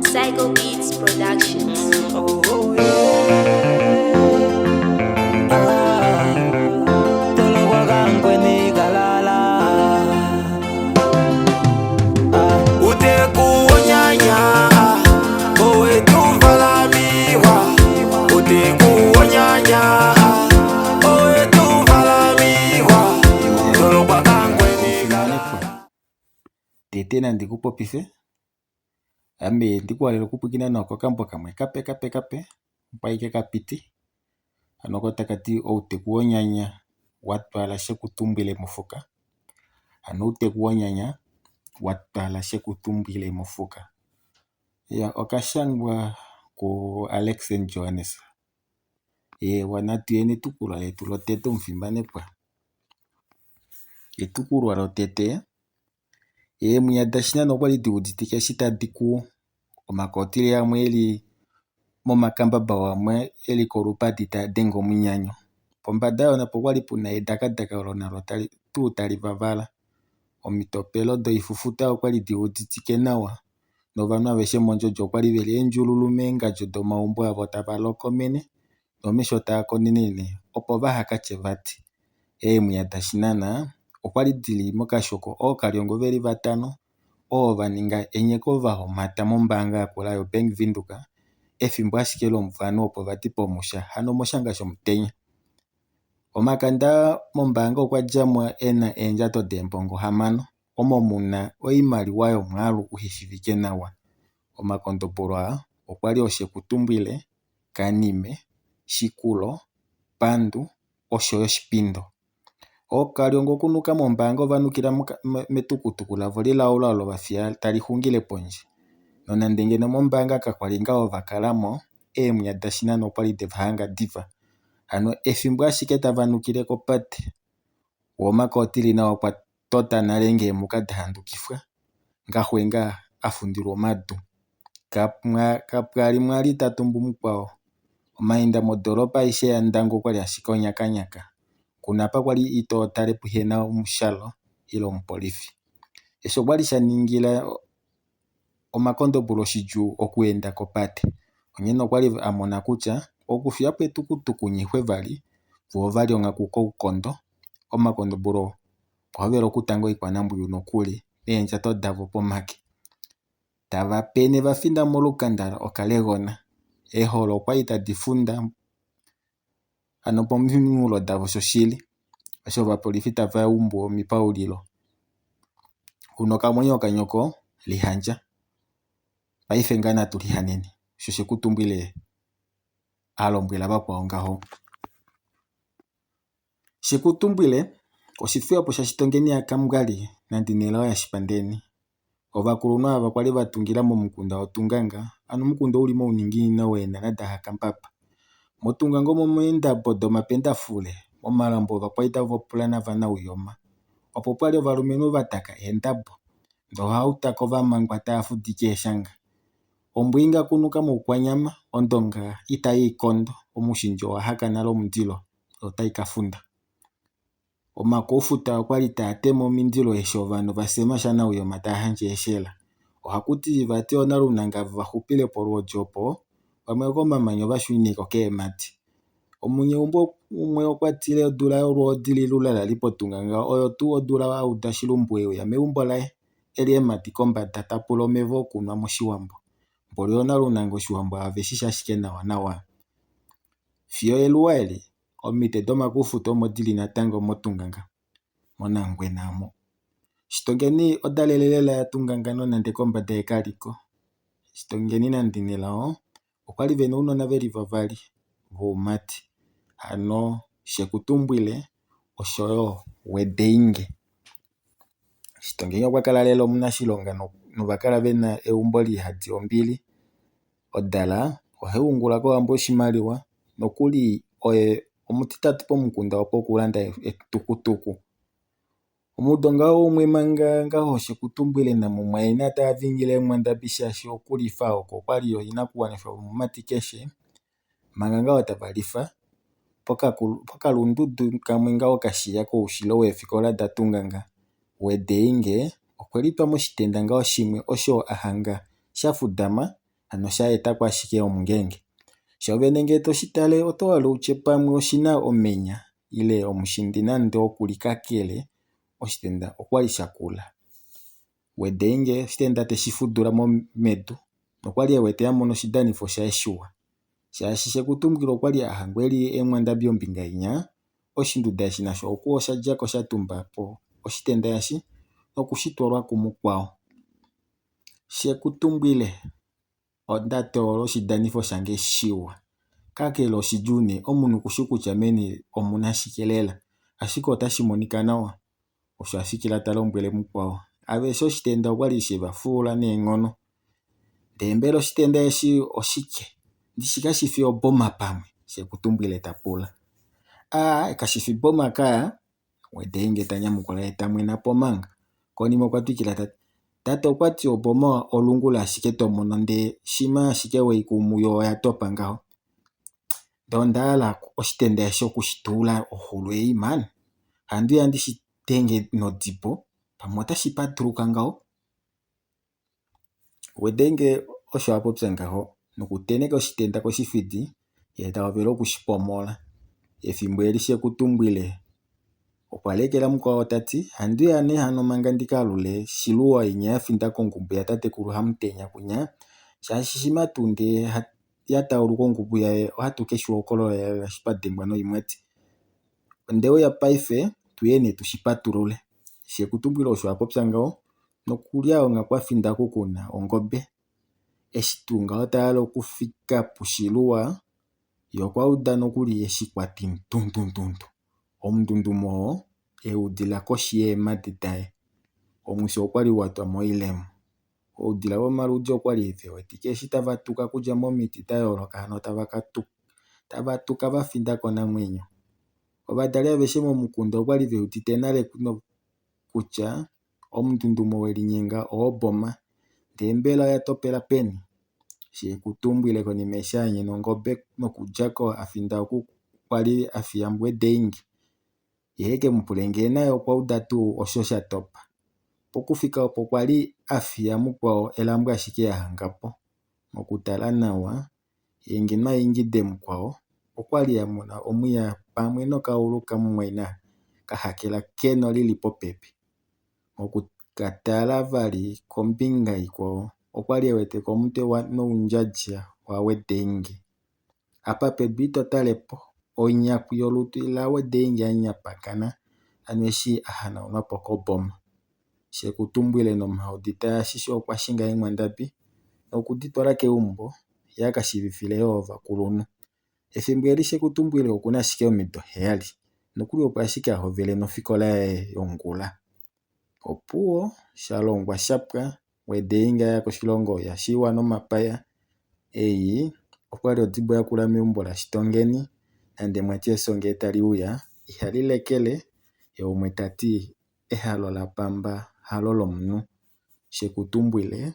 Psycho Beats Productions. Oh, oh, yeah. Tolo kwa gangwe ni galala. Ute kuonyanya. Owe tuvalamiwa. Ute kuonyanya. Owe tuvalamiwa. Tolo kwa gangwe ni galala. Tete na ndikupo pife. Ambe ndikwalelo kupukina noko kambo kamwe kape mpaike kapiti anoko takati oute kuonyanya watwala shekutumbile mofuka ano ute kuonyanya watwala shekutumbile mofuka ya okashangwa ku Alex and Johannes wanatu yene tukulwa letu lotete mfimbane pwa etukulwa lotete muyadashina nokwali diuditike shitadiku omakotile yamwe eli momakambamba wamwe eli kolupati tadenga omwinyanyo pombanda yona pokwali puna edakadaka lona tali vavala omitopelo doifufuta okwali diuditike nawa novanhu aveshe mondjodjo okwali veli endjululu meengandjo domaumbo avo tavalokomene nomesho taya konenene opo vahakatye vati muyadashinana okwali dili mokashoko ookalyongo veli vatano vaninga enyeko vahomata mombaanga yakula yo Bank Windhoek ethimbo ashike lomuvano opo vati pomusha hano moshanga shomutenya omakanda mombaanga okwajamo ena eendjato deembongo 6 omo muna oimaliwa yomwaalu uhishivike nawa omakondopolwa okwali oshekutumbwile, kanime, shikulo, pandu oshowo shipindo ookalyongo okunuka mombaanga ovanukila metukutuku lavo lilaula olo tali hungile pondje nonande ngeno mombaanga kakwali nga ovakalamo muyadashinana okwali devahanga diva ano ethimbo ashike tavanukile kopate womakotili nawa okwa tota nale ngeemuka dahandukifwa ngahwenga afundilwa omadu kapwali mwali tatumbu mukwawo omainda mondolopa aishe yandango okwali ashike onyakanyaka kuna pa kwali itoo talepo hena omushalo ilo omupolifi esho kwali shaningila omakondopolo shidjuu okweenda kopate onyene okwali amona kutya okufiyapo etukutuku nyihwe vali vo vali ongaku koukondo omakondopolo pwavela okutanga oikwanambwiyu nokuli eendjato davo pomake tavapene vafinda molukanda okalegona eholo okwali tadi funda ano pominyulo davo shoshili osho ovapolifi tava umbu omipawulilo huno okamwenyo okanyoko lihandja paife ngaa natu lihanene osho shekutumbwile alombwela vakwawo ngaho. Shekutumbwile oshithuwapo shashitongeni yakamugali nandi nelawo yashipandeni ovakulunhu ava kwali vatungila momukunda otunganga ano omukunda uli mouninginino weenhana dahakambapa motunganga omo meendabo domapendafule momalambo ova kwali tavapula navanauyoma opo pwali ovalumenhu vataka eendabo ndohautako vamangwa taya fudike eshanga ombwiinga kunuka moukwanyama ondonga itayi ikondo omushindi owahaka nale omundilo otayi kafunda omakoufuta okwali taya tema omindilo esho ovanhu vasema shanauyoma taya handja eshela ohakuti vati onalunanga vahupile polwoodjo opo vamwe komamanya ovashuineko keemati omunyeumbo umwe okwatile odula yolwoodililula lali potunganga oyo tuu odula audashilumbu eya meumbo laye eli emati kombanda tapula omevo okunwa moshiwambo mboli onalunanga oshiwambo aveshishi ashike nawa fiyo eluwa eli omite domakuufuta omo dili natango motunganga monangwena amo shitongeni odalele lela yatunganga nonande kombanda yekaliko shitongeni nandi nelawo okwali vena uunona veli vavali vuumati ano shekutumbwile oshowo wedeinge shitongeni okwakala lela omunashilonga novakala vena eumbo lihadi ombili odala ohayi ungula kowambo oshimaliwa nokuli oye omutitatu pomukunda opo okulanda etukutuku omudo ngaho umwe manga ngaho shekutumbwile namumwe aina taya vingile emwandambi shaashi okulifa oko okwali oinakuwanithwa omumati keshe manga ngaho tavalifa pokalundundu kamwe ngaho kashiya koushilo weefikola datunganga wedeinge okwelitwa moshitenda ngaho shimwe osho ahanga shafudama ano sha etako ashike omungenge. Shovene ngele toshi tale oto hala wutye pamwe oshina omenya ile omushindi nande okuli kakele oshitenda okwali sha kula. Wetenge oshitenda teshi fudula medu nokwali ewete amono oshidanifo sha Eshuwa, shaashi sheku tumbwile okwali ahangwa eli emwandambi ombinga yinya, oshindunda eshi nasho okwali oshalyako sha tumbapo oshitenda eshi nokushi tolwa kumukwawo. Sheku tumbwile onda toola oshidanifo shange Eshiwa, kakele oshili une omuntu kushi kutya meni omuna shike lela, ashike otashi monika nawa, osho ashike ta lombwele mukwawo. Aveshe oshitenda okwali sheba fuula neenkono. Ndee mbela oshitenda eshi oshike, ndishi kashifi oboma pamwe? Sheku tumbwile ta pula. Kashifi boma kaya? Wetenge ta nyamukula ye ta mwenapo manga. Konima okwa twiikila tati, tate okwati oboma olungula ashike tomono ndee shima ashike weyi kumu yo oya topa ngaho. Ndee ondahala oshitenda eshi okushi tuula ohulu man, handiya ndishi tenge nodipo pamwe otashi patuluka ngaho. Wetenge osho apopya ngaho noku teneka oshitenda koshifidi ye ta wavele okushi pomola. Ethimbo eli sheku tumbwile okwa lekela mukwawo tati, handiya nee hano manga ndika lule shiluwa yinya ya finda kongubu ya tatekulu hamutenya kunya, shaashi shima tuu ndee ya tauluka ongubu yaye ohatu keshi hokolola lela shi twadhengwa noyimweti. Ondeya paife tuye nee tushi patulule. Sheku tumbwile osho apopya ngaho nokulya onga kwa finda ku kuna ongombe. Eshi tuu ngaho tahala okufika pushiluwa ye okwauda nokuli eshi kwati ntuntuntuntu. Omundundumo eudhila koshi yeemati taye. Omwishi okwali gwa twa moilemo. Oudhila womaludhi okwali dhi wetike shi tava tuka kulya momiti dha yooloka ano tava tuka va finda konamwenyo. Ovadali aveshe momukunda okwali veudite nale kutya omundundumo weli nyenga ooboma, ndee mbela oya topela peni? Sheku tumbwile konima eshi anyena ongombe nokulyako afinda oku kwali afiyambu Wetenge, ye ekemupule ngele naye okwauda tuu osho sha topa. Pokufika opo kwali afiya mukwawo elambo ashike ya hangapo. Mokutala nawa ye ngeno aingide mukwawo okwali ya mona omwiya pamwe nokagulu kamumwayina ka hakela keno lili popepi. Mokukatala vali kombinga yiikwawo okwali eweteko omutse nuundjandja wa Wetenge. Apa pedu ito talepo onyaku yolutu la Wetenge ya nyapakana, ano eshi ahanaunapo koboma. Sheku tumbwile nomaudhi taya shishi okwa shinga oonkwandambi nokudhi twala kegumbo ye aka shivithile oovakulunhu. Ethimbo eli sheku tumbwile okuna ashike omillo 7 nokuli opo ashike ahovele nofikola yaye yongula. Opuwo sha longwa shapwa Wetenge aya koshilongo ya shiwa nomapaya. Eyi okwali odzibo ya kula megumbo la shitongeni, nande mwati eso ngele tali uya ihali lekele, ye gumwe tati ehalo la pamba halo lomuntu. Sheku tumbwile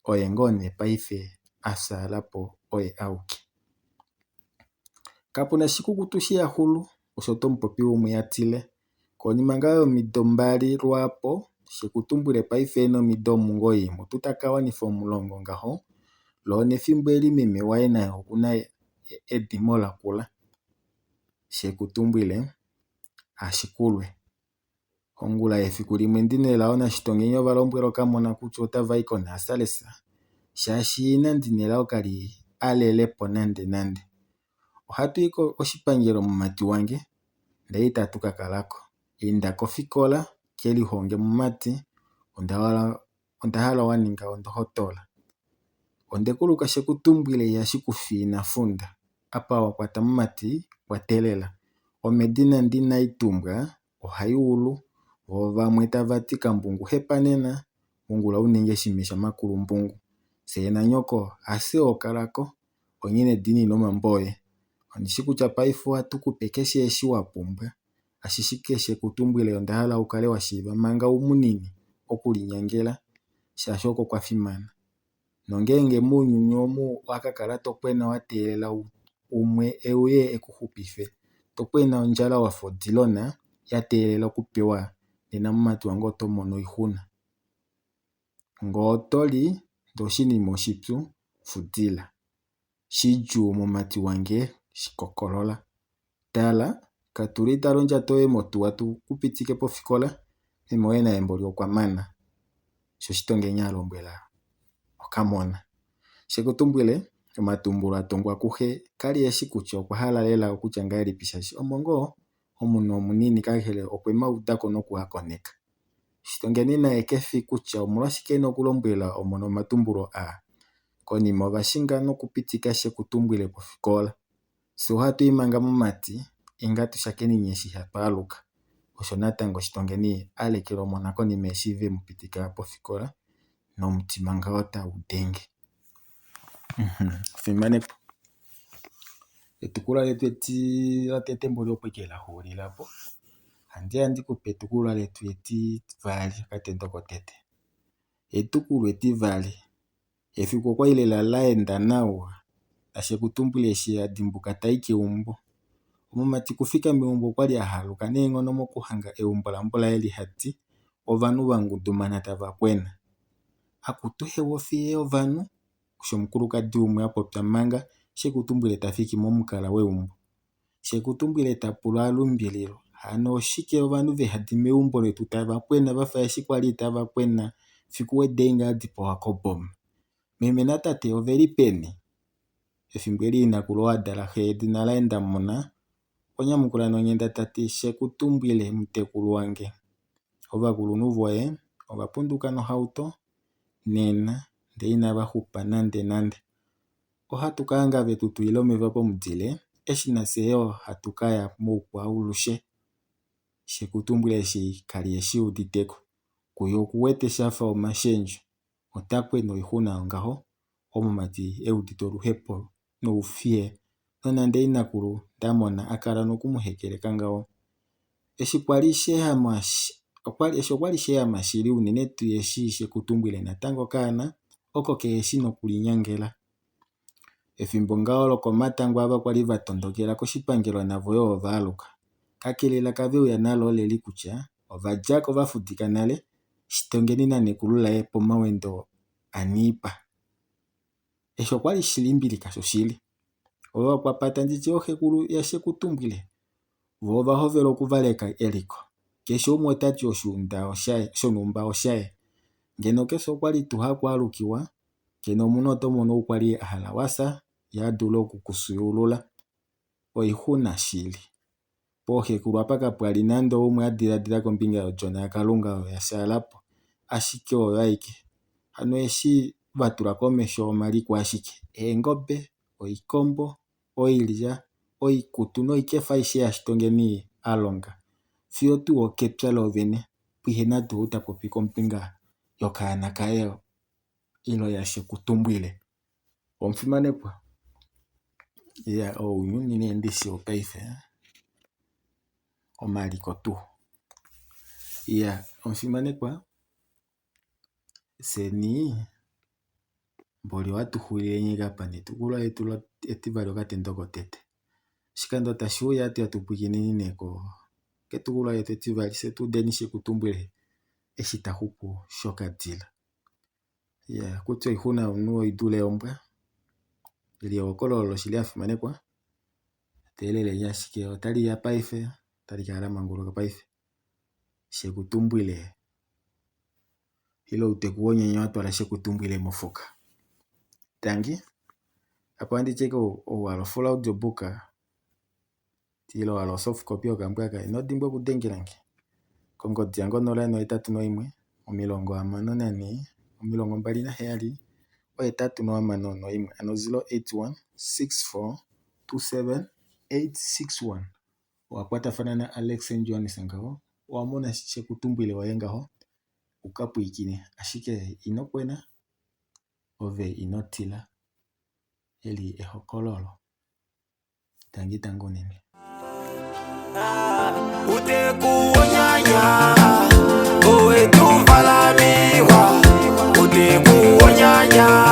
oye ngoo nee paife asaalapo oye awike. Kapuna oshikukutu shiya hulu, osho tomupopi gumwe ya tile. Konima ngaa yomillo 2 lwapo sheku tumbwile paife ena omillo 9 mutu taka gwanitha 10 ngaho. Lyo nethimbo eli meme waye naye okuna edhimo la kula. Sheku tumbwile ashikulwe. Ongula yesiku limwe ndina elago nashitongeni ovalombwela okamona kutya otavayi koNasalesa, shaashi inandi na elago kali alelepo nande nande. Ohatuyi koshipangelo mumati wange ndele itatu ka kalako. Inda kofikola kelihonge mumati, ondahala waninga ondohotola. Ondekuluka sheku tumbwile ihashi kufi funda. Apa wakwata mumati kwatelela. Omedina ndina itumbwa ohayi ulu, wo vamwe tavati kambungu hepa nena ongula wuninge shime shamakulumpungu. Se na nyoko ase hokalako onyene dinina omambo oye. Ondishi kutya paife ohatu kupe keshe eshi wapumbwa, ashike sheku tumbwile ondahala wukale washiiva manga uumunini okulinyangela, shaashi oko kwafimana. Nongenge muuyuni omu waka kala tokwena wa teelela umwe eye ekuhupife, tokwena ondjala wafa odilona ya teelela okupewa, nena mumati wange oto mono iihuna. Ngele otoli ndele oshinima oshipyu fudila shiju mumati wange shikokolola tala katuli talonja toye motu watu kupitike pofikola emoyena emboli okwamana sho shitongenya alombwela okamona shekutumbwile omatumbulo atongwa kuhe kali yeshi kutya okwahala lela okutya ngaye lipishashi omongo omunhu omunini kakele okwema utako nokuhakoneka shitongeni naye kefi kutya omolwashike nokulombwela omono omatumbulo konima ovashinga nokupitika shekutumbwile pofikola so hatu imanga momati inga tushakeni shi hatu aluka osho natango shitongeni alekela omona konima eshive mupitika pofikola nomutima ngawo tagu denge. Fimanepo etukulwa letu latete opweke lahulilapo handiya ndikupe etukulwa letu etivali katendoko tete. Etukulwa etivali efiku okwali lela laenda nawa tashekutumbwile shi adimbuka tayi keumbo omumati kufika meumbo okwali ahaluka neengono mokuhanga eumbo lambola eli hati ovanhu vangundumana tavakwena akutu hewa fiye ovanhu osho omukulukadi umwe apopya manga shekutumbwile tafiki momukala weumbo shekutumbwile tapula alumbililo hano oshike ovanhu vehadi meumbo letu tavakwena vafa yeshi kwali tavakwena fiku wedenga adipowa koboma meme na tate oveli peni efimbo eli inakulo adalahe edina laenda mona onyamukula nonyenda tati shekutumbwile mutekulu wange ovakulunhu voye ovapunduka nohauto nena nde inava hupa nande ohatu kaanga vetu tuile omeva pomudile eshina seyo hatu kaya moukwawo lushe shekutumbwile shi kali yeshi uditeko kuyo okuwete shafa omashendjo otakwena oihuna ongaho omumati eudite oluhepo noufiye nonande inakulu ndamona akala nokumuhekeleka ngaho eshi kwali sheyama shili unene tuyeshi shekutumbwile natango kana oko keyeshi nokulinyangela efimbo ngaho lokomatango ava kwali vatondokela koshipangelo navo yo ovaaluka kakelela kaveuya nalo oleli kutya ovajako vafudika nale shitongeni nanekulu laye pomawendo aniipa esho kwali shilimbilika sho shili ova okwapata nditye ohekulu yashekutumbwile vo ovahovela okuvaleka eliko keshi umwe otati oshonumba oshaye ngeno keso okwali tuhakwalukiwa ngeno omunhu otomono ukwali ahala wasa yadula okukusuyulula oihuna shili poohekulu apa kapwali nande umwe adiladila kombinga yojona yakalunga oyo yashaalapo ashike oyo aike ano eshi vatula komesho omaliko ashike eengobe oikombo oilya oikutu noikefa aishe yashitongeni alonga fiyo tuu okepya lovene pwihe natu tapopi kombinga yokaana kaye ilo yashekutumbwile omufimanekwa ounyuni nee ndishi wopaife omaliko tuu omufimanekwa seni mboli watuhulileni kapa netukulwa letu etivali okatendoko tete shikando tashiuya hatu pwikinini neko ketukulwa letu etivali se tudeni shekutumbwile eshi tahupu shokadila kutya oihuna omunhu oidule ombwa ili okololo shili afimanekwa teeleleni ashike otaliya paife otali kala lamanguluka paife shekutumbwile ilo uteku wonyenye watwala shekutumbwile mofuka tangi apo andicheko owalofula audiobook tilo wala soft copy okambwaka inodimbwa okudengelange kongodi yango 081 54 27 861 ano 081 64 27 861 wakwatafana na Alex Jones ngaho wamona shekutumbwile waye ngaho ukapwikine ashike inokwena ove inotila eli ehokololo tangitango nene utekuonyanya owe tuvalamiwa utekuonyanya